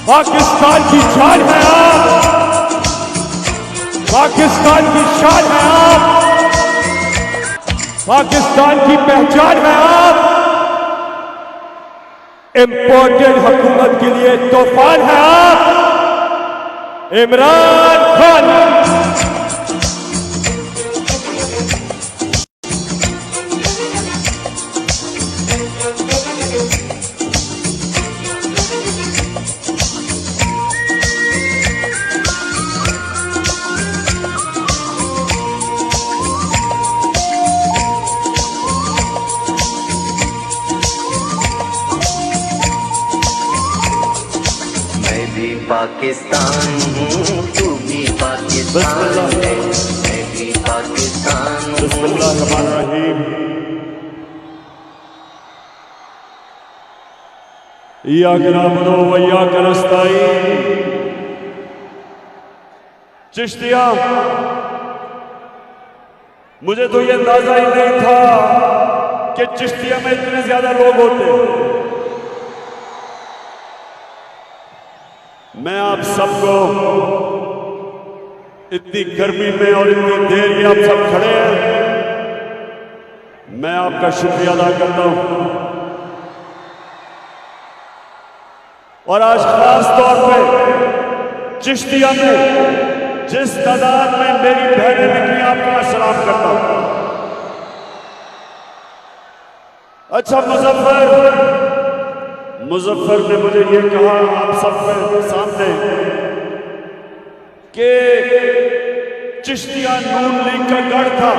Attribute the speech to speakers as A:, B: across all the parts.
A: पाकिस्तान की शान है आप, पाकिस्तान की शान है आप, पाकिस्तान की पहचान है आप। इंपोर्टेड हुकूमत के लिए तूफान है आप, इमरान खान।
B: पाकिस्तान हूँ, तू भी पाकिस्तान है, मैं भी पाकिस्तान हूँ।
A: बिस्मिल्लाहिर्रहमानिर्रहीम। इय्याका नअबुदु व इय्याका नस्तईन। चिश्तिया, मुझे तो ये अंदाजा ही नहीं था कि चिश्तिया में इतने ज्यादा लोग होते। मैं आप सबको इतनी गर्मी में और इतनी देर में आप सब खड़े हैं, मैं आपका शुक्रिया अदा करता हूं। और आज खास तौर पे चिश्तिया में जिस तादाद में मेरी बहनें निकली, आपको मैं सलाम करता हूं। अच्छा, मुजफ्फर ने मुझे ये कहा आप सबके सामने कि चिश्तिया नून लीग का गढ़ था।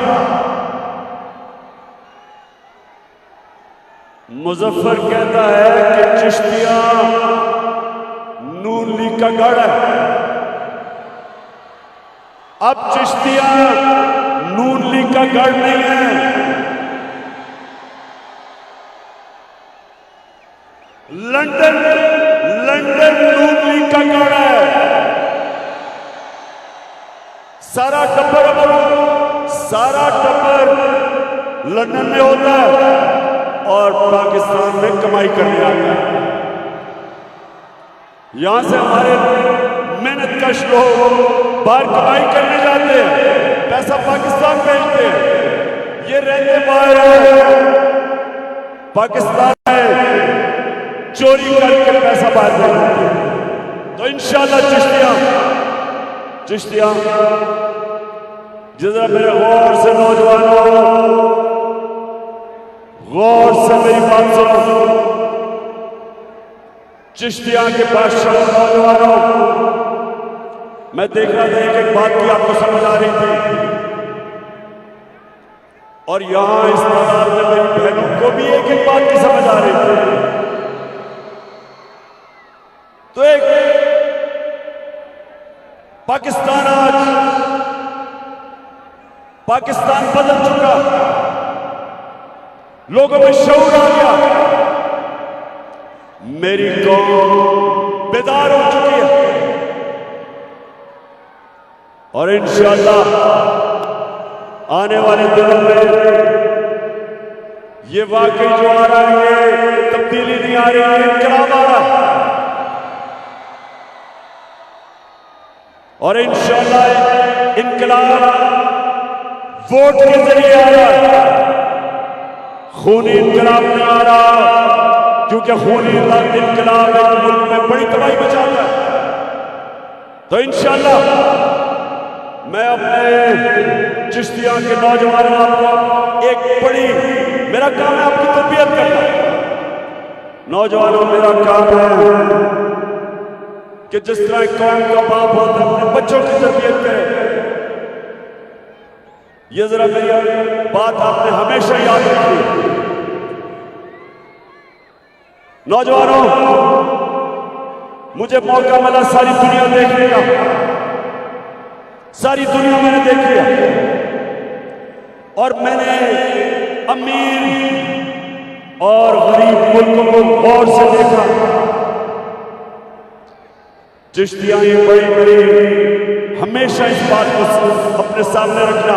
A: मुजफ्फर कहता है कि चिश्तिया नून लीग का गढ़ है। अब चिश्तिया नून लीग का गढ़ नहीं है, लंदन नून लीग का गढ़ है। सारा टब्बर लंदन में होता है और पाकिस्तान में कमाई करने आता है। यहां से हमारे मेहनतकश लोग बाहर कमाई करने जाते हैं, पैसा पाकिस्तान भेजते हैं। ये रहते बाहर पाकिस्तान में चोरी करके पैसा बाहर देते हैं। तो इंशाअल्लाह चिश्तिया जरा मेरे गौर से नौजवानों, गौर से मेरी बात सुनो। चिश्तिया के बादशाह नौजवानों, मैं देख रहा था एक बात की आपको समझ आ रही थी, और यहां इस तादाद में मेरी बहनों को भी एक बात की समझ आ रही थी। तो एक पाकिस्तान बदल चुका, लोगों में शऊर आ गया, मेरी कौम बेदार हो चुकी है। और इंशाअल्लाह आने वाले दिनों में ये वाकई जो आ रहा है, ये तब्दीली नहीं आ रही है, इनकलाब आ रहा है। और इंशाअल्लाह इनकलाब वोट के जरिए आ रहा है, खूनी इनकलाब नहीं आ रहा, क्योंकि खूनी इनकलाब एक मुल्क में बड़ी तबाही मचाता है। तो इंशाअल्लाह मैं अपने चिश्तिया के नौजवानों आपको एक बड़ी, मेरा काम है आपकी तरबियत करना। नौजवानों, मेरा काम है कि जिस तरह कौम का बाप होता है अपने बच्चों की तरबियत करे। ये जरा मेरी बात आपने हमेशा याद रखी। नौजवानों, मुझे मौका मिला सारी दुनिया देखने का, सारी दुनिया मैंने देखी है, और मैंने अमीर और गरीब मुल्कों को गौर से देखा। चिश्तिया ये बड़ी बड़ी हमेशा इस बात को अपने सामने रखना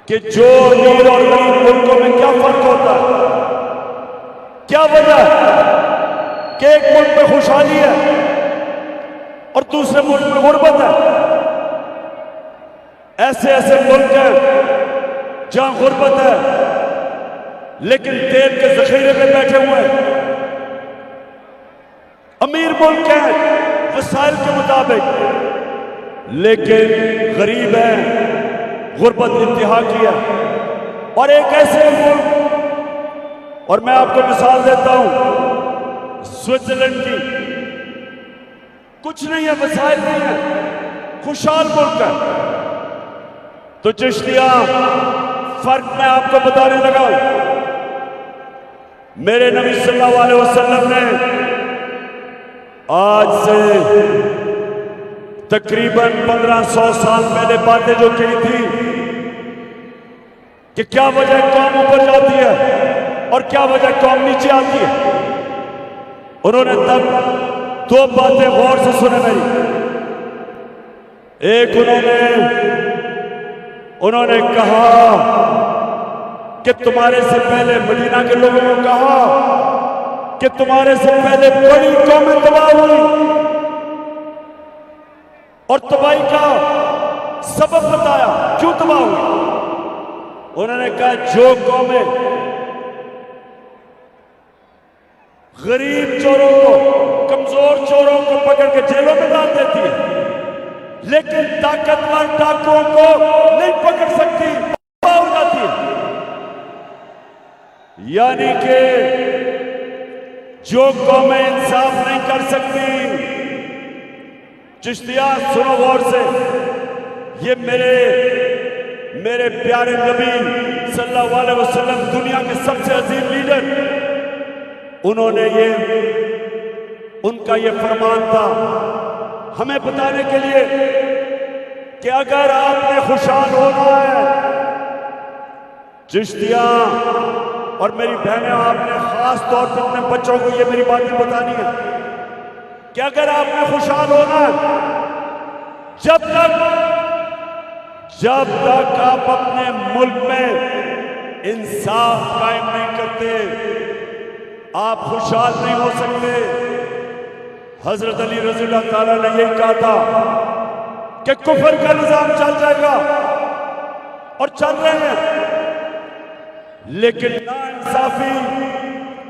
A: कि जो अमीर और गरीब मुल्कों में क्या फर्क होता है, क्या वजह है, कि एक मुल्क में खुशहाली है और दूसरे मुल्क में गुर्बत है। ऐसे ऐसे मुल्क हैं जहां गुर्बत है लेकिन तेल के जखीरे में बैठे हुए हैं। अमीर मुल्क हैं वसाइल के मुताबिक, लेकिन गरीब हैं, गुर्बत इंतहा की है। और एक ऐसे मुल्क, और मैं आपको मिसाल देता हूं स्विट्जरलैंड की, कुछ नहीं है, वसाइल नहीं है, खुशहाल मुल्क है। तो चिश्तिया फर्क मैं आपको बताने लगा। मेरे नबी सल्लल्लाहु अलैहि वसल्लम ने आज से तकरीबन 1500 साल पहले बातें जो कही थी कि क्या वजह कौम ऊपर जाती है और क्या वजह कौम नीचे आती है, उन्होंने तब दो बातें गौर से सुने मेरी। एक, उन्होंने कहा कि तुम्हारे से पहले मदीना के लोगों को कहा कि तुम्हारे से पहले बड़ी कौमें तबाह हुई और तबाही का सबब बताया क्यों तबाह हुई। उन्होंने कहा जो कौमें गरीब चोरों को, कमजोर चोरों को पकड़ के जेलों में डाल देती है लेकिन ताकतवर डाकुओं को नहीं पकड़ सकती, तबाह हो जाती है। यानी कि जो कौमें इंसाफ नहीं कर सकती, चिश्तिया सुनो गौर से, ये मेरे प्यारे नबी सल्लल्लाहु अलैहि वसल्लम, दुनिया के सबसे अजीम लीडर, उन्होंने उनका ये फरमान था हमें बताने के लिए कि अगर आपने खुशहाल होना है, चिश्तिया और मेरी बहनें, आपने खास तौर पर अपने बच्चों को ये मेरी बातें बतानी है कि अगर आपने खुशहाल होना है, जब तक आप अपने मुल्क में इंसाफ कायम नहीं करते, आप खुशहाल नहीं हो सकते। हजरत अली रज़ियल्लाहु ताला ने यही कहा था कि कुफर का निजाम चल जाएगा और चल रहे हैं, लेकिन नाइंसाफी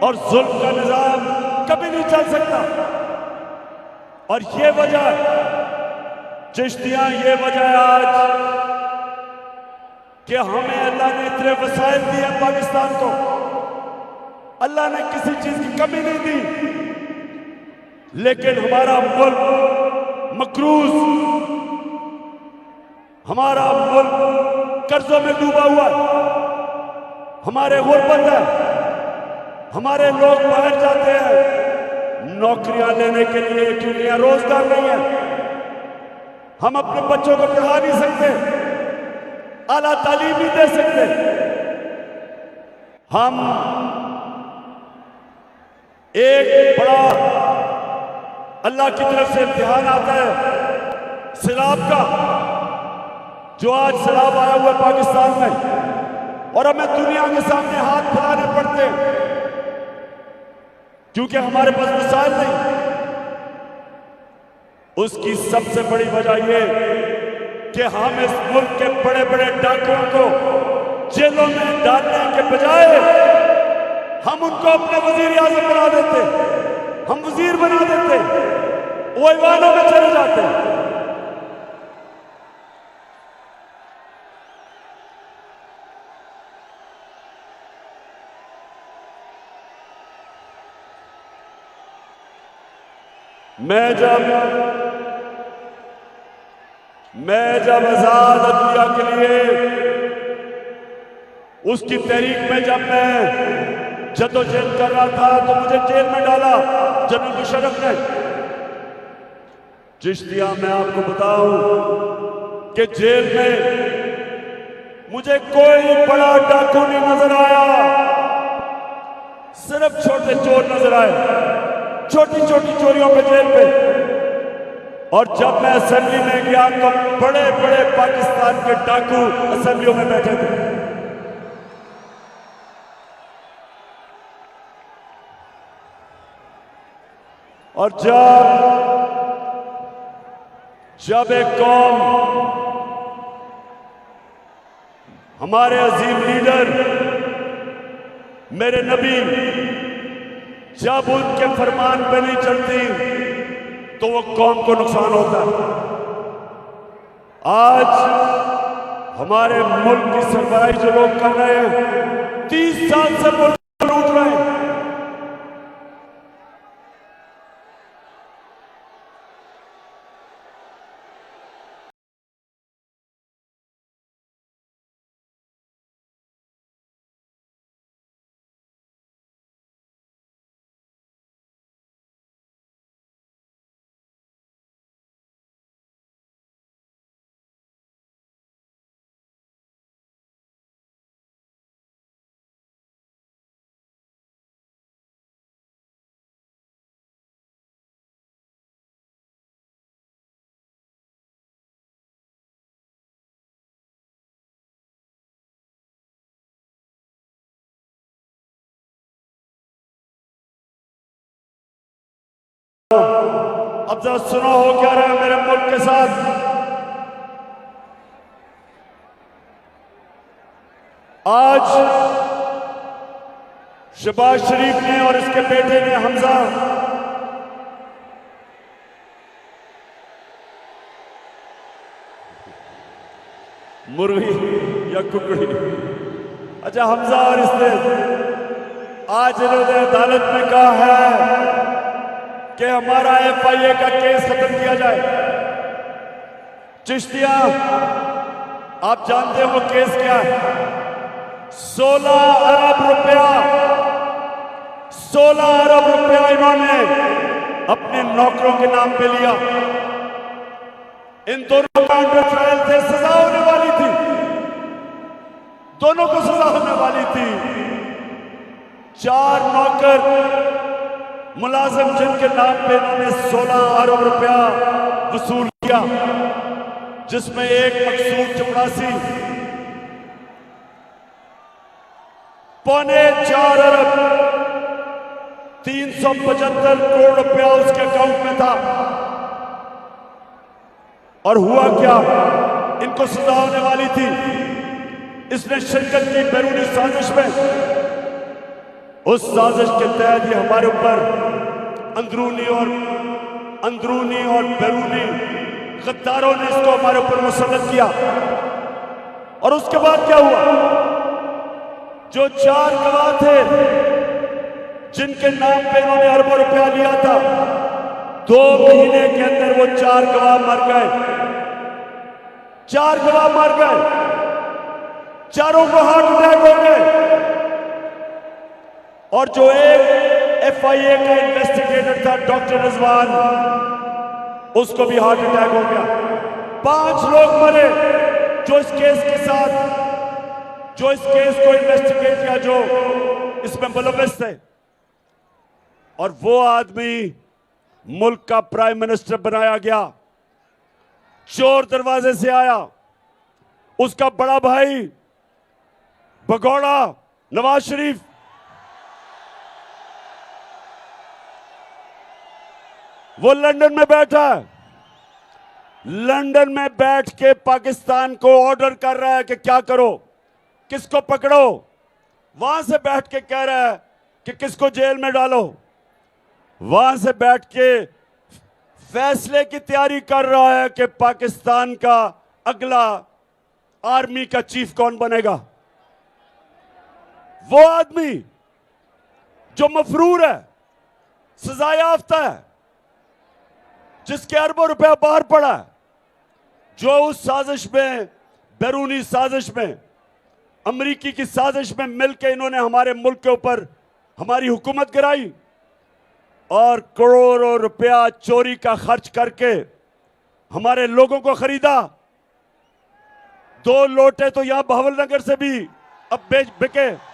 A: और जुल्म का निजाम कभी नहीं चल सकता। और ये वजह, चिश्तियां, ये वजह है आज कि हमें अल्लाह ने इतने वसाइल दिए पाकिस्तान को, अल्लाह ने किसी चीज की कमी नहीं दी, लेकिन हमारा मुल्क मकरूज, हमारा मुल्क कर्जों में डूबा हुआ है, हमारे गुर्बत है, हमारे लोग बाहर जाते हैं नौकरियां लेने के लिए क्योंकि यहां रोजगार नहीं है। हम अपने बच्चों को पढ़ा नहीं सकते, आला तालीम नहीं दे सकते। हम एक बड़ा अल्लाह की तरफ से इम्तिहान आता है सैलाब का, जो आज सैलाब आया हुआ है पाकिस्तान में, और हमें दुनिया के सामने हाथ फैलाने पड़ते क्योंकि हमारे पास वसाइल नहीं। उसकी सबसे बड़ी वजह यह कि हम इस मुल्क के बड़े बड़े डाकुओं को जेलों में डालने के बजाय हम उनको अपने वजीर आजम बना देते, हम वजीर बना देते, वो ईवानों में चले जाते। मैं जब आजाद अदलिया के लिए उसकी तहरीक में जब मैं जद्दोजहद कर रहा था तो मुझे जेल में डाला जनरल मुशर्रफ ने। चिश्तिया, मैं आपको बताऊं कि जेल में मुझे कोई बड़ा डाकू नहीं नजर आया, सिर्फ छोटे चोर नजर आए, छोटी छोटी चोरियों पे जेल पे। और जब मैं असेंबली में गया तो बड़े बड़े पाकिस्तान के डाकू असेंबलियों में बैठे थे। और जब एक कौम हमारे अजीम लीडर मेरे नबी जब उनके फरमान पे नहीं चलती तो वो कौम को नुकसान होता है। आज हमारे मुल्क की सरबराही जो लोग कर रहे हैं, 30 साल से मुल्क लूट रहे हैं। अब जरा सुनो हो क्या रहा है मेरे मुल्क के साथ। आज शहबाज शरीफ ने और इसके बेटे ने हमजा मुर्गी या कुकड़ी, अच्छा हमजा और इसने आज इन्होंने अदालत में कहा है कि हमारा FIA का केस खत्म किया जाए। चिश्तिया आप जानते हो वो केस क्या है? 16 अरब रुपया 16 अरब रुपया इन्होंने अपने नौकरों के नाम पे लिया। इन दोनों का अंडर ट्रायल थे, सजा होने वाली थी, दोनों को सजा होने वाली थी। 4 नौकर मुलाजिम जिनके नाम पे इन्होंने 16 अरब रुपया वसूल किया, जिसमें एक मकसूद चपरासी 4.25 अरब 375 करोड़ रुपया उसके अकाउंट में था। और हुआ क्या, इनको सजा होने वाली थी। इसने शिरकत की बैरूनी साजिश में। उस साजिश के तहत ये हमारे ऊपर अंदरूनी और बैरूनी गद्दारों ने इसको हमारे ऊपर मुसल्लत किया। और उसके बाद क्या हुआ, जो 4 गवाह थे जिनके नाम पे इन्होंने अरबों रुपया लिया था, 2 महीने के अंदर वो 4 गवाह मर गए। 4 गवाह मर गए, चारों को हार्ट अटैक हो गए। और जो एक FIA का इन्वेस्टिगेटर था डॉक्टर रिजवान, उसको भी हार्ट अटैक हो गया। 5 लोग मरे जो इस केस को इन्वेस्टिगेट किया, जो इसमें मुलव्विस थे। और वो आदमी मुल्क का प्राइम मिनिस्टर बनाया गया, चोर दरवाजे से आया। उसका बड़ा भाई भगोड़ा नवाज शरीफ, वो लंदन में बैठा है। लंदन में बैठ के पाकिस्तान को ऑर्डर कर रहा है कि क्या करो, किसको पकड़ो। वहां से बैठ के कह रहा है कि किसको जेल में डालो। वहां से बैठ के फैसले की तैयारी कर रहा है कि पाकिस्तान का अगला आर्मी का चीफ कौन बनेगा। वो आदमी जो मफरूर है, सजा याफ्ता है, जिसके अरबों रुपया बाहर पड़ा है, जो उस साजिश में, बैरूनी साजिश में, अमरीकी की साजिश में मिलकर इन्होंने हमारे मुल्क के ऊपर हमारी हुकूमत गिराई और करोड़ों रुपया चोरी का खर्च करके हमारे लोगों को खरीदा। 2 लोटे तो यहां बहावलनगर से भी अब बिके।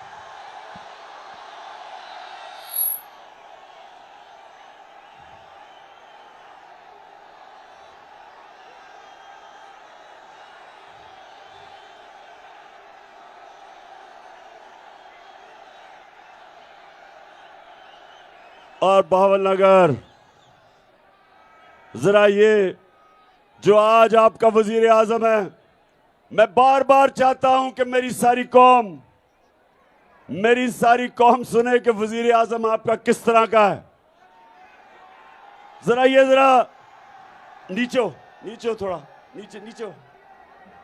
A: और बहावलनगर जरा ये जो आज आपका वजीर आजम है, मैं बार बार चाहता हूं कि मेरी सारी कौम सुने कि वजीर आजम आपका किस तरह का है। जरा नीचे थोड़ा नीचे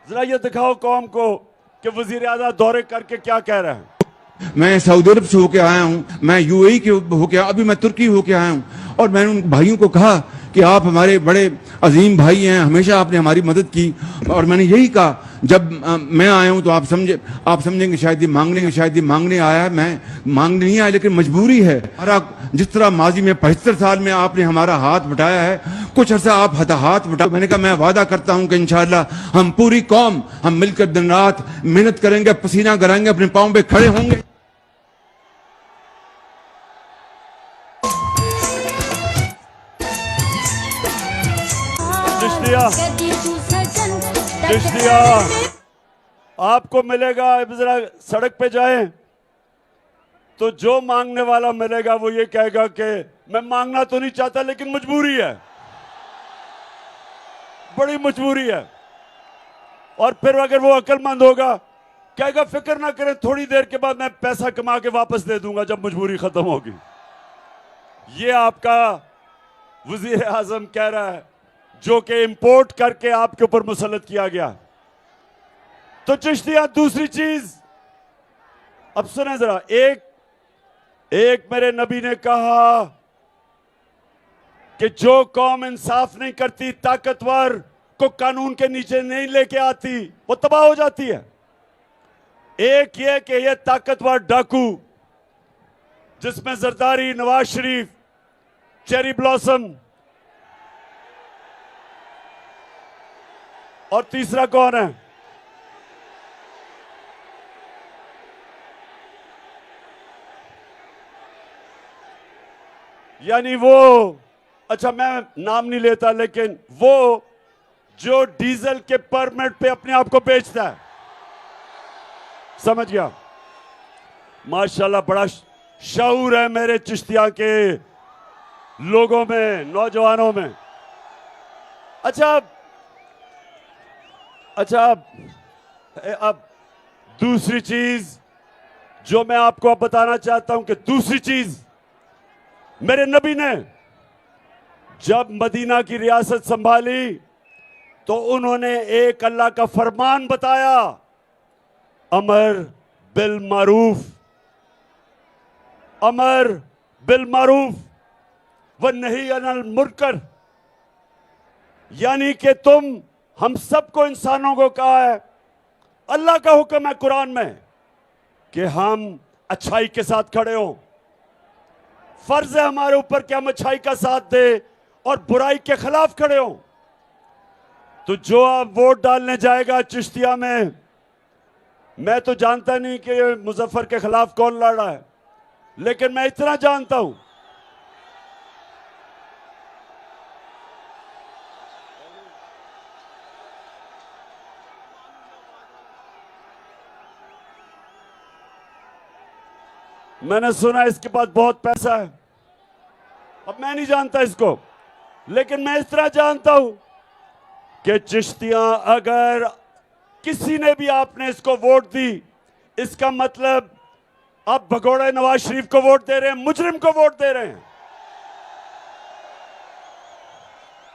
A: जरा ये दिखाओ कौम को कि वजीर आजम दौरे करके क्या कह रहे हैं।
C: मैं सऊदी अरब से होके आया हूँ, मैं यूएई के होके, अभी मैं तुर्की होके आया हूँ, और मैंने उन भाइयों को कहा कि आप हमारे बड़े अजीम भाई हैं, हमेशा आपने हमारी मदद की। और मैंने यही कहा, जब मैं आया हूँ तो आप समझेंगे शायद ये मांगने आया, मैं मांगने नहीं आया, लेकिन मजबूरी है। जिस तरह माजी में 75 साल में आपने हमारा हाथ बटाया है, कुछ अर्सा आप हाथ बटा। मैंने कहा मैं वादा करता हूं कि इंशाअल्लाह हम पूरी कौम हम मिलकर दिन रात मेहनत करेंगे, पसीना गराएंगे, अपने पांव पे खड़े होंगे।
A: चिश्तिया आपको मिलेगा, जरा सड़क पे जाएं तो जो मांगने वाला मिलेगा वो ये कहेगा कि मैं मांगना तो नहीं चाहता लेकिन मजबूरी है, बड़ी मजबूरी है। और फिर अगर वो अक्लमंद होगा कहेगा फिक्र ना करें, थोड़ी देर के बाद मैं पैसा कमा के वापस दे दूंगा जब मजबूरी खत्म होगी। ये आपका वजीर आजम कह रहा है जो कि इंपोर्ट करके आपके ऊपर मुसल्लत किया गया। तो चिश्तिया दूसरी चीज अब सुने जरा, एक मेरे नबी ने कहा कि जो कौम इंसाफ नहीं करती, ताकतवर को कानून के नीचे नहीं लेके आती, वो तबाह हो जाती है। एक ये कि ये ताकतवर डाकू जिसमें जरदारी, नवाज शरीफ, चेरी ब्लॉसम, और तीसरा कौन है? यानी वो, अच्छा मैं नाम नहीं लेता, लेकिन वो जो डीजल के परमिट पे अपने आप को बेचता है, समझ गया? माशाल्लाह बड़ा शऊर है मेरे चिश्तिया के लोगों में, नौजवानों में। अच्छा अब दूसरी चीज जो मैं आपको अब बताना चाहता हूं कि दूसरी चीज मेरे नबी ने जब मदीना की रियासत संभाली तो उन्होंने एक अल्लाह का फरमान बताया, अमर बिल मारूफ व नही अनिल मुनकर। यानी कि तुम हम सबको, इंसानों को कहा है, अल्लाह का हुक्म है कुरान में कि हम अच्छाई के साथ खड़े हों। फर्ज है हमारे ऊपर कि हम अच्छाई का साथ दें और बुराई के खिलाफ खड़े हों। तो जो आप वोट डालने जाएगा चिश्तिया में, मैं तो जानता नहीं कि मुजफ्फर के खिलाफ कौन लड़ रहा है, लेकिन मैं इतना जानता हूं मैंने सुना इसके पास बहुत पैसा है। अब मैं नहीं जानता इसको, लेकिन मैं इस तरह जानता हूं कि चिश्तियां, अगर किसी ने भी आपने इसको वोट दी, इसका मतलब आप भगोड़े नवाज शरीफ को वोट दे रहे हैं, मुजरिम को वोट दे रहे हैं।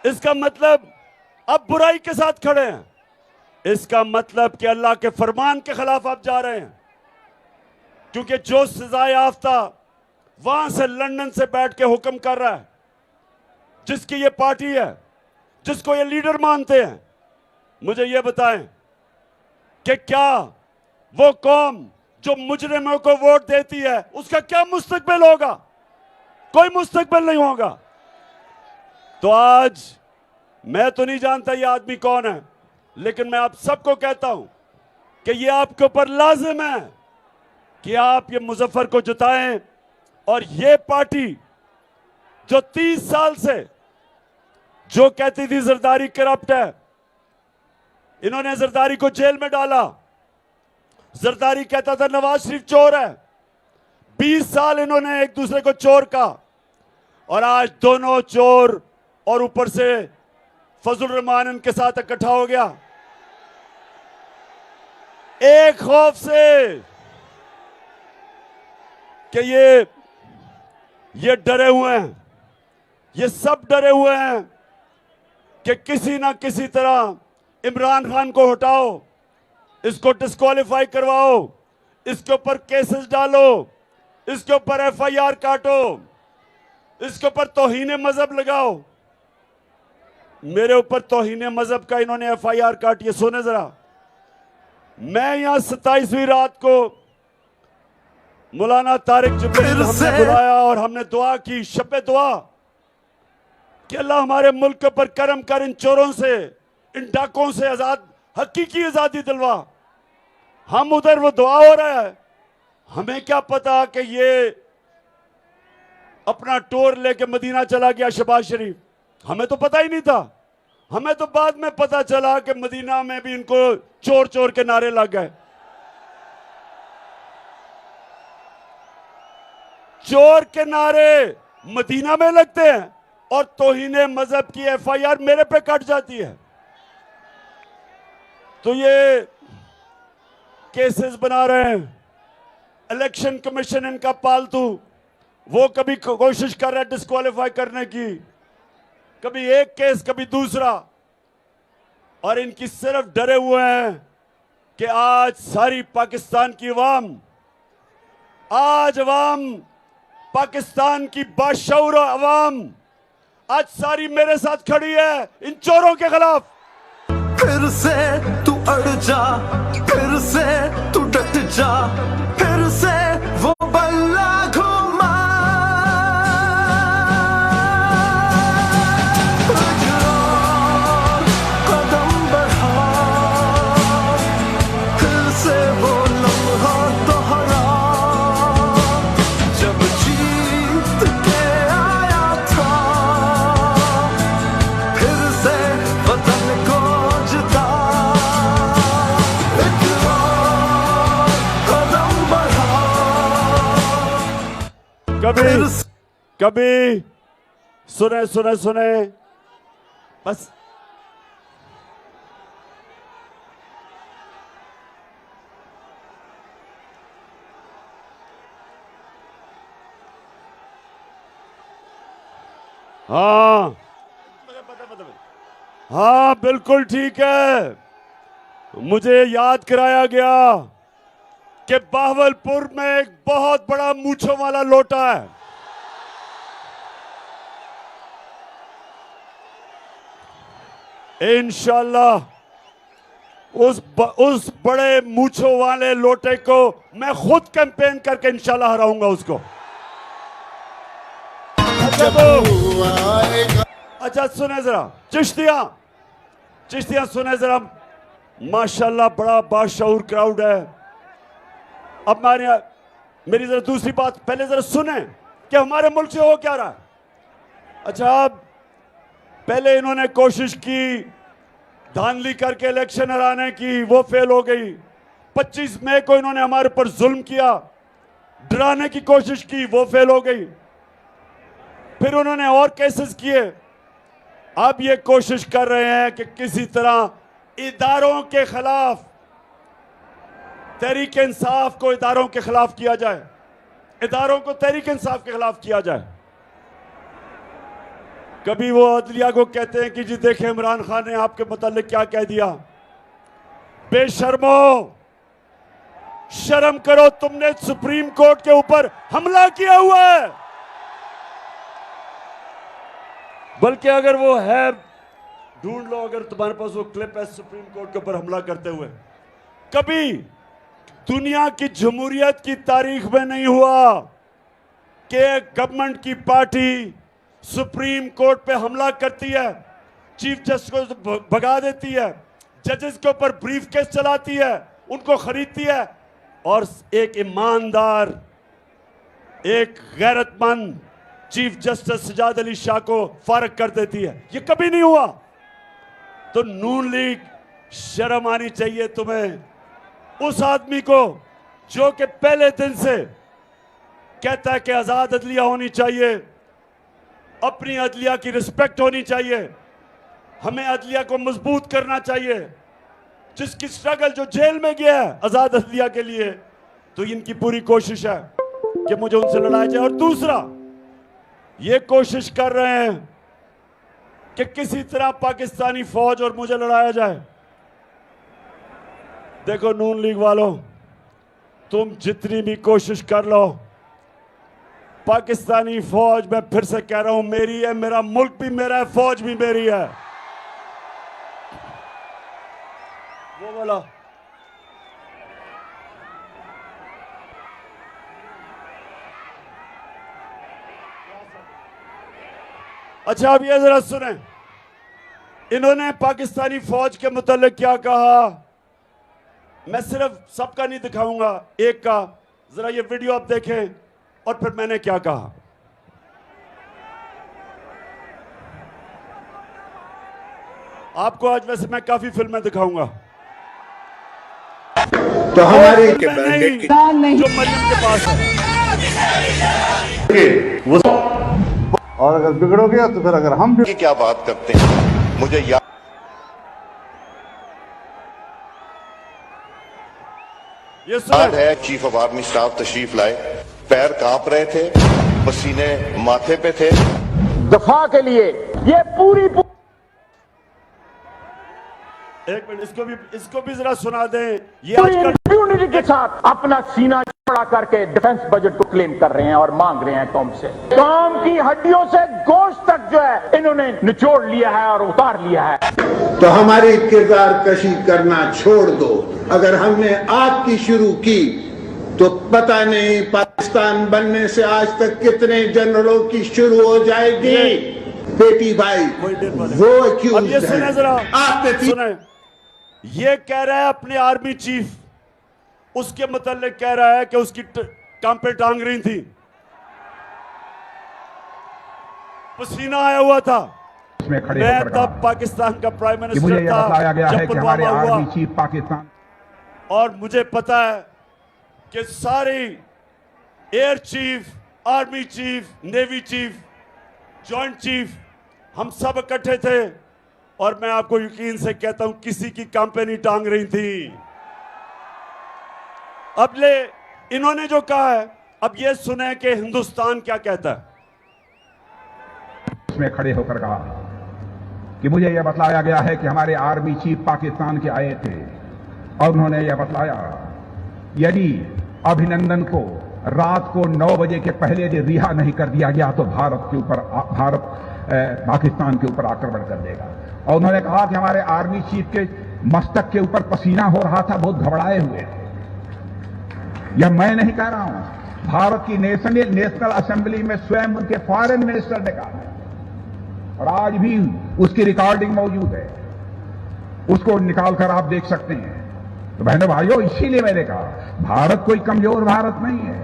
A: इसका मतलब आप बुराई के साथ खड़े हैं। इसका मतलब कि अल्लाह के फरमान के खिलाफ आप जा रहे हैं, क्योंकि जो सजा याफ्ता वहां से लंदन से बैठ के हुक्म कर रहा है, जिसकी ये पार्टी है, जिसको ये लीडर मानते हैं, मुझे ये बताएं कि क्या वो कौम जो मुजरिमों को वोट देती है उसका क्या मुस्तकबिल होगा? कोई मुस्तकबिल नहीं होगा। तो आज मैं तो नहीं जानता ये आदमी कौन है, लेकिन मैं आप सबको कहता हूं कि ये आपके ऊपर लाजिम है कि आप ये मुजफ्फर को जिताएं। और ये पार्टी जो 30 साल से जो कहती थी जरदारी करप्ट है, इन्होंने जरदारी को जेल में डाला। जरदारी कहता था नवाज शरीफ चोर है। 20 साल इन्होंने एक दूसरे को चोर कहा, और आज दोनों चोर और ऊपर से फजल रहमान इनके साथ इकट्ठा हो गया, एक खौफ से कि ये डरे हुए हैं, ये सब डरे हुए हैं कि किसी ना किसी तरह इमरान खान को हटाओ, इसको डिस्क्वालीफाई करवाओ, इसके ऊपर केसेस डालो, इसके ऊपर एफआईआर काटो, इसके ऊपर तौहीन मजहब लगाओ। मेरे ऊपर तौहीन मजहब का इन्होंने एफआईआर काटी है। सुने जरा, मैं यहां 27वीं रात को मौलाना तारिक जिब्रील हमने बुलाया और हमने दुआ की, शब दुआ कि अल्लाह हमारे मुल्क पर करम कर, इन चोरों से, इन डाकों से आजाद, हकीकी आजादी दिलवा। हम उधर वो दुआ हो रहा है, हमें क्या पता कि ये अपना टोर लेके मदीना चला गया शहबाज शरीफ, हमें तो पता ही नहीं था। हमें तो बाद में पता चला कि मदीना में भी इनको चोर चोर के नारे लग गए। चोर के नारे मदीना में लगते हैं और तौहीन मजहब की एफआईआर मेरे पे कट जाती है। तो ये केसेस बना रहे हैं, इलेक्शन कमीशन इनका पालतू, वो कभी कोशिश कर रहा है डिस्क्वालीफाई करने की, कभी एक केस कभी दूसरा, और इनकी सिर्फ डरे हुए हैं कि आज सारी पाकिस्तान की अवाम, आज अवाम, पाकिस्तान की बाशऊर अवाम आज सारी मेरे साथ खड़ी है इन चोरों के खिलाफ।
D: फिर से तू अड़ जा, फिर से तू डट जा, फिर से वो बल्ला घुमा। कदम बढ़ा, फिर से वो लम्हा दोहरा, जब जीत के आया था, फिर से वतन को जिता। एक और कदम बढ़ा,
A: कभी कभी सुने सुने सुने बस। हाँ हाँ बिल्कुल ठीक है। मुझे याद कराया गया कि बावलपुर में एक बहुत बड़ा मूंछों वाला लोटा है। इंशाल्लाह उस बड़े मूंछों वाले लोटे को मैं खुद कैंपेन करके इंशाल्लाह हराऊंगा उसको। अच्छा सुने जरा, चिश्तियां सुने जरा, माशाल्लाह बड़ा बाशऊर क्राउड है। अब मेरी जरा दूसरी बात पहले जरा सुने कि हमारे मुल्क से हो क्या रहा है। अच्छा, पहले इन्होंने कोशिश की धांधली करके इलेक्शन हराने की, वो फेल हो गई। 25 मई को इन्होंने हमारे पर जुल्म किया, डराने की कोशिश की, वो फेल हो गई। फिर उन्होंने और केसेस किए। अब ये कोशिश कर रहे हैं कि किसी तरह इदारों के खिलाफ, तहरीक इंसाफ को इदारों के खिलाफ किया जाए, इदारों को तहरीक इंसाफ के खिलाफ किया जाए। कभी वो अदलिया को कहते हैं कि जी देखें इमरान खान ने आपके मुतालिक क्या कह दिया। बेशर्मो, शर्म करो, तुमने सुप्रीम कोर्ट के ऊपर हमला किया हुआ है। बल्कि अगर वो है, ढूंढ लो अगर तुम्हारे पास वो क्लिप है सुप्रीम कोर्ट के ऊपर हमला करते हुए। कभी दुनिया की जमहूरियत की तारीख में नहीं हुआ कि गवर्नमेंट की पार्टी सुप्रीम कोर्ट पे हमला करती है, चीफ जस्टिस को भगा देती है, जजेस के ऊपर ब्रीफ केस चलाती है, उनको खरीदती है और एक ईमानदार, एक गैरतमंद चीफ जस्टिस सजाद अली शाह को फारग कर देती है। ये कभी नहीं हुआ। तो नून लीग, शर्म आनी चाहिए तुम्हें। उस आदमी को जो कि पहले दिन से कहता है कि आजाद अदलिया होनी चाहिए, अपनी अदलिया की रिस्पेक्ट होनी चाहिए, हमें अदलिया को मजबूत करना चाहिए। जिसकी स्ट्रगल जो जेल में गया है आजाद अदलिया के लिए, तो इनकी पूरी कोशिश है कि मुझे उनसे लड़ाया जाए। और दूसरा, ये कोशिश कर रहे हैं कि किसी तरह पाकिस्तानी फौज और मुझे लड़ाया जाए। देखो नून लीग वालों, तुम जितनी भी कोशिश कर लो, पाकिस्तानी फौज, मैं फिर से कह रहा हूं, मेरी है, मेरा मुल्क भी मेरा है, फौज भी मेरी है। वो बोला अच्छा, अब ये जरा सुने, इन्होंने पाकिस्तानी फौज के मुतालिक क्या कहा। मैं सिर्फ सबका नहीं दिखाऊंगा, एक का जरा ये वीडियो आप देखें और फिर मैंने क्या कहा। आपको आज वैसे मैं काफी फिल्में दिखाऊंगा,
E: तो हमारे
A: के बैंडेड जो मरियम के पास है।
E: और अगर बिगड़ोगे तो फिर अगर हम
F: की क्या बात करते हैं, मुझे याद है चीफ ऑफ आर्मी स्टाफ तशरीफ लाए, पैर कांप रहे थे, पसीने माथे पे थे।
G: दफा के लिए ये पूरी
A: एक मिनट, इसको भी जरा सुना दें। ये आजकल
G: यूनिटी के साथ अपना सीना चौड़ा करके डिफेंस बजट को क्लेम कर रहे हैं और मांग रहे हैं कौम से। कौम की हड्डियों से गोश्त तक जो है इन्होंने निचोड़ लिया है और उतार लिया है।
E: तो हमारी किरदार कशी करना छोड़ दो। अगर हमने आपकी शुरू की तो पता नहीं पाकिस्तान बनने से आज तक कितने जनरलों की शुरू हो जाएगी। बेटी भाई वो
A: अब ये सुने जरा, आपने सुने, ये कह रहा है अपने आर्मी चीफ, उसके मतलब कह रहा है कि उसकी कांपे टांग रही थी, पसीना आया हुआ था। मैं तब पाकिस्तान का प्राइम मिनिस्टर था,
G: बताया गया है कि हमारे
A: हुआ,
G: आर्मी चीफ पाकिस्तान,
A: और मुझे पता है कि सारी air chief, army chief, navy chief, joint chief, हम सब इकट्ठे थे। और मैं आपको यकीन से कहता हूं, किसी की कंपनी टांग रही थी। अब ले इन्होंने जो कहा है, अब ये सुने कि हिंदुस्तान क्या कहता है।
G: उसमें खड़े होकर कहा कि मुझे यह बतलाया गया है कि हमारे आर्मी चीफ पाकिस्तान के आए थे और उन्होंने यह बतलाया यदि अभिनंदन को रात को 9 बजे के पहले यदि रिहा नहीं कर दिया गया तो भारत पाकिस्तान के ऊपर आक्रमण कर देगा। और उन्होंने कहा कि हमारे आर्मी चीफ के मस्तक के ऊपर पसीना हो रहा था, बहुत घबराए हुए। यह मैं नहीं कह रहा हूं, भारत की नेशनल असेंबली में स्वयं उनके फॉरेन मिनिस्टर ने कहा, और आज भी उसकी रिकॉर्डिंग मौजूद है, उसको निकालकर आप देख सकते हैं। तो बहनों भाइयों, इसीलिए मैंने कहा भारत कोई कमजोर भारत नहीं है,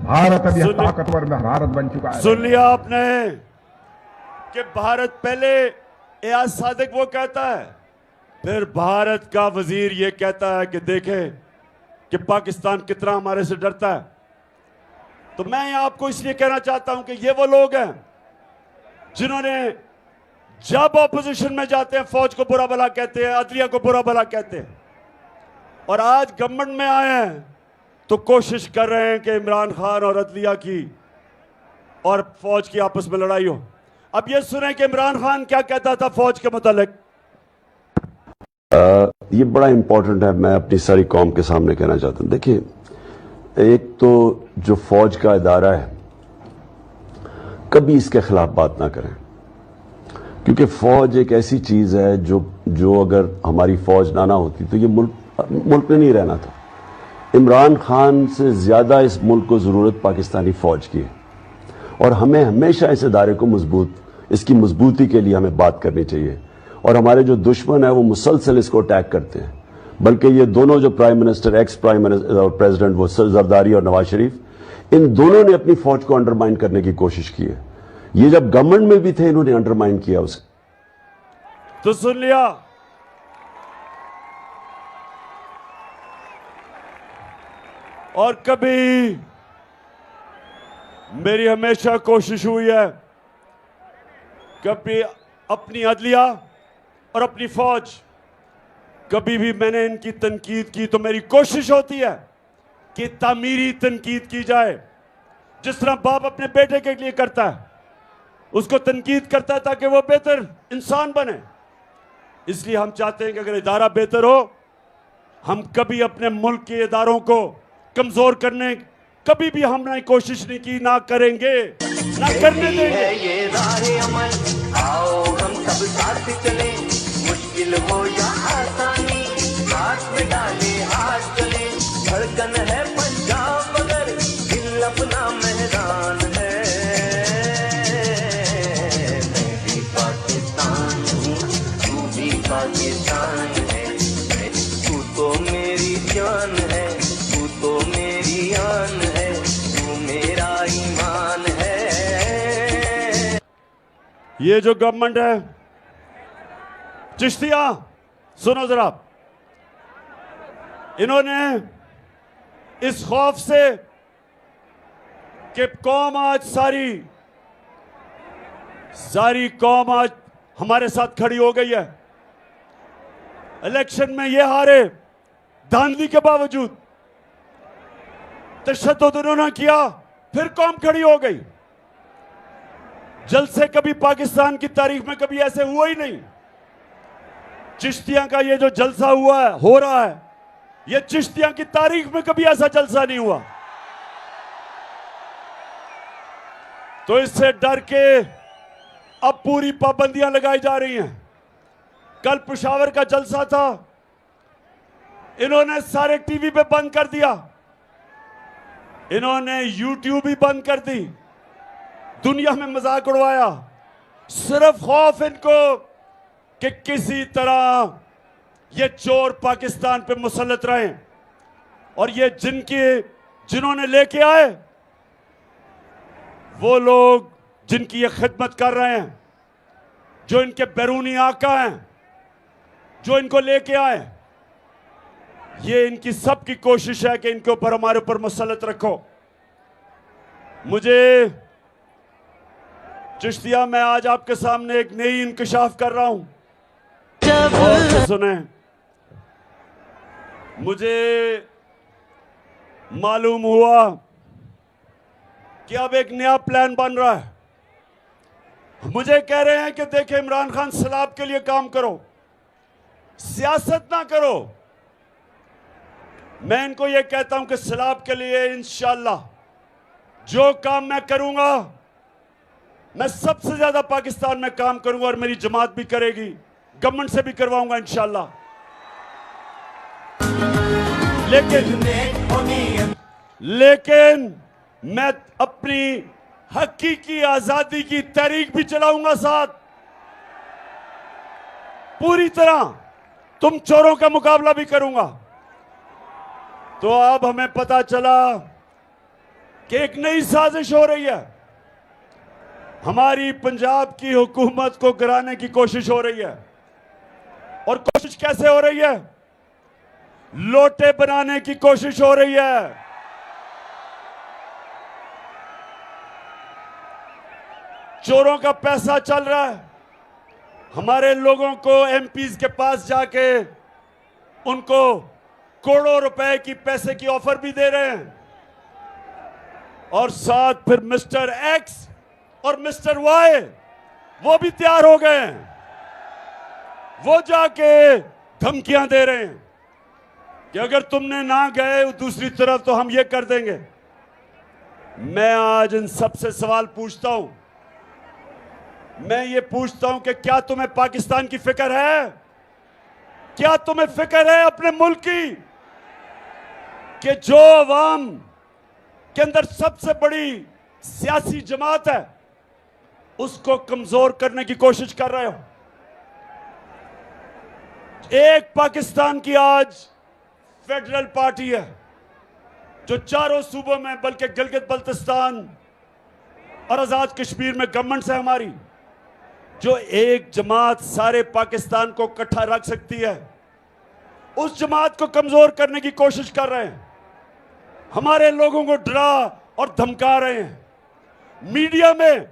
G: भारत अब यह ताकतवर भारत बन चुका है।
A: सुन लिया आपने कि भारत पहले एयाज सादिक वो कहता है, फिर भारत का वजीर ये कहता है कि देखें कि पाकिस्तान कितना हमारे से डरता है। तो मैं यहां आपको इसलिए कहना चाहता हूं कि ये वो लोग हैं जिन्होंने जब ऑपोजिशन में जाते हैं फौज को बुरा भला कहते हैं, अदलिया को बुरा भला कहते हैं, और आज गवर्नमेंट में आए हैं तो कोशिश कर रहे हैं कि इमरान खान और अदलिया की और फौज की आपस में लड़ाई हो। अब ये सुने कि इमरान खान क्या कहता था फौज के मुतालिक।
H: ये बड़ा इंपॉर्टेंट है, मैं अपनी सारी कौम के सामने कहना चाहता हूं। देखिए, एक तो जो फौज का इदारा है, कभी इसके खिलाफ बात ना करें, क्योंकि फौज एक ऐसी चीज है जो अगर हमारी फौज ना होती तो ये मुल्क में नहीं रहना था। इमरान खान से ज्यादा इस मुल्क को जरूरत पाकिस्तानी फौज की है, और हमें हमेशा इस इदारे को इसकी मजबूती के लिए हमें बात करनी चाहिए। और हमारे जो दुश्मन है वो मुसलसल इसको अटैक करते हैं, बल्कि ये दोनों जो prime minister, ex prime minister और प्रेसिडेंट, वो जरदारी और नवाज शरीफ, इन दोनों ने अपनी फौज को अंडरमाइन करने की कोशिश की है। ये जब गवर्नमेंट में भी थे, इन्होंने अंडरमाइन किया उसे।
A: तो सुन लिया, और कभी मेरी हमेशा कोशिश हुई है कभी अपनी अदलिया और अपनी फौज, कभी भी मैंने इनकी तनकीद की तो मेरी कोशिश होती है कि तामीरी तनकीद की जाए, जिस तरह बाप अपने बेटे के लिए करता है, उसको तनकीद करता है ताकि वो बेहतर इंसान बने। इसलिए हम चाहते हैं कि अगर इदारा बेहतर हो, हम कभी अपने मुल्क के इदारों को कमजोर करने कभी भी हमने कोशिश नहीं की, ना करेंगे, ना करने देंगे।
B: है ये राहे अमल, आओ हम सब साथ चले, मुश्किल हो या आसानी, हाथ में डाले हाथ चले, धड़कन है पंजाब मगर दिल अपना मैदान है। मैं भी पाकिस्तान हूँ, तू भी पाकिस्तान है, तू तो मेरी जान है, तू तो मेरी आन है, तू मेरा ईमान है।
A: ये जो गवर्नमेंट है, चिश्तिया सुनो जरा, इन्होंने इस खौफ से कि कौम आज सारी कौम आज हमारे साथ खड़ी हो गई है, इलेक्शन में ये हारे, धांधली के बावजूद तशद्दुद उन्होंने किया, फिर कौम खड़ी हो गई। जलसे कभी पाकिस्तान की तारीख में कभी ऐसे हुआ ही नहीं। चिश्तियां का ये जो जलसा हुआ है, हो रहा है, ये चिश्तियां की तारीख में कभी ऐसा जलसा नहीं हुआ। तो इससे डर के अब पूरी पाबंदियां लगाई जा रही हैं। कल पेशावर का जलसा था, इन्होंने सारे टीवी पे बंद कर दिया, इन्होंने यूट्यूब भी बंद कर दी, दुनिया में मजाक उड़वाया, सिर्फ खौफ इनको कि किसी तरह ये चोर पाकिस्तान पे मुसल्लत रहे, और ये जिन्होंने लेके आए वो लोग जिनकी ये खिदमत कर रहे हैं, जो इनके बैरूनी आका हैं, जो इनको लेके आए, ये इनकी सबकी कोशिश है कि इनके ऊपर हमारे ऊपर मुसल्लत रखो। मुझे चिश्तिया, मैं आज आपके सामने एक नई इंकशाफ कर रहा हूं, और सुने, मुझे मालूम हुआ कि अब एक नया प्लान बन रहा है। मुझे कह रहे हैं कि देखें इमरान खान, सैलाब के लिए काम करो, सियासत ना करो। मैं इनको यह कहता हूं कि सैलाब के लिए इंशाअल्लाह जो काम मैं करूंगा, मैं सबसे ज्यादा पाकिस्तान में काम करूंगा, और मेरी जमात भी करेगी, गवर्नमेंट से भी करवाऊंगा इंशाअल्लाह। लेकिन मैं अपनी हकीकी आजादी की तहरीक भी चलाऊंगा साथ, पूरी तरह तुम चोरों का मुकाबला भी करूंगा। तो अब हमें पता चला कि एक नई साजिश हो रही है, हमारी पंजाब की हुकूमत को गिराने की कोशिश हो रही है। और कोशिश कैसे हो रही है? लोटे बनाने की कोशिश हो रही है। चोरों का पैसा चल रहा है, हमारे लोगों को एमपीज के पास जाके उनको करोड़ों रुपए की पैसे की ऑफर भी दे रहे हैं, और साथ फिर मिस्टर एक्स और मिस्टर वाई वो भी तैयार हो गए हैं, वो जाके धमकियां दे रहे हैं कि अगर तुमने ना गए दूसरी तरफ तो हम ये कर देंगे। मैं आज इन सबसे सवाल पूछता हूं, मैं ये पूछता हूं कि क्या तुम्हें पाकिस्तान की फिक्र है? क्या तुम्हें फिक्र है अपने मुल्क की, कि जो अवाम के अंदर सबसे बड़ी सियासी जमात है उसको कमजोर करने की कोशिश कर रहे हो? एक पाकिस्तान की आज फेडरल पार्टी है जो चारों सूबों में, बल्कि गिलगित बल्तिस्तान और आजाद कश्मीर में गवर्नमेंट है हमारी, जो एक जमात सारे पाकिस्तान को इकट्ठा रख सकती है, उस जमात को कमजोर करने की कोशिश कर रहे हैं, हमारे लोगों को डरा और धमका रहे हैं। मीडिया में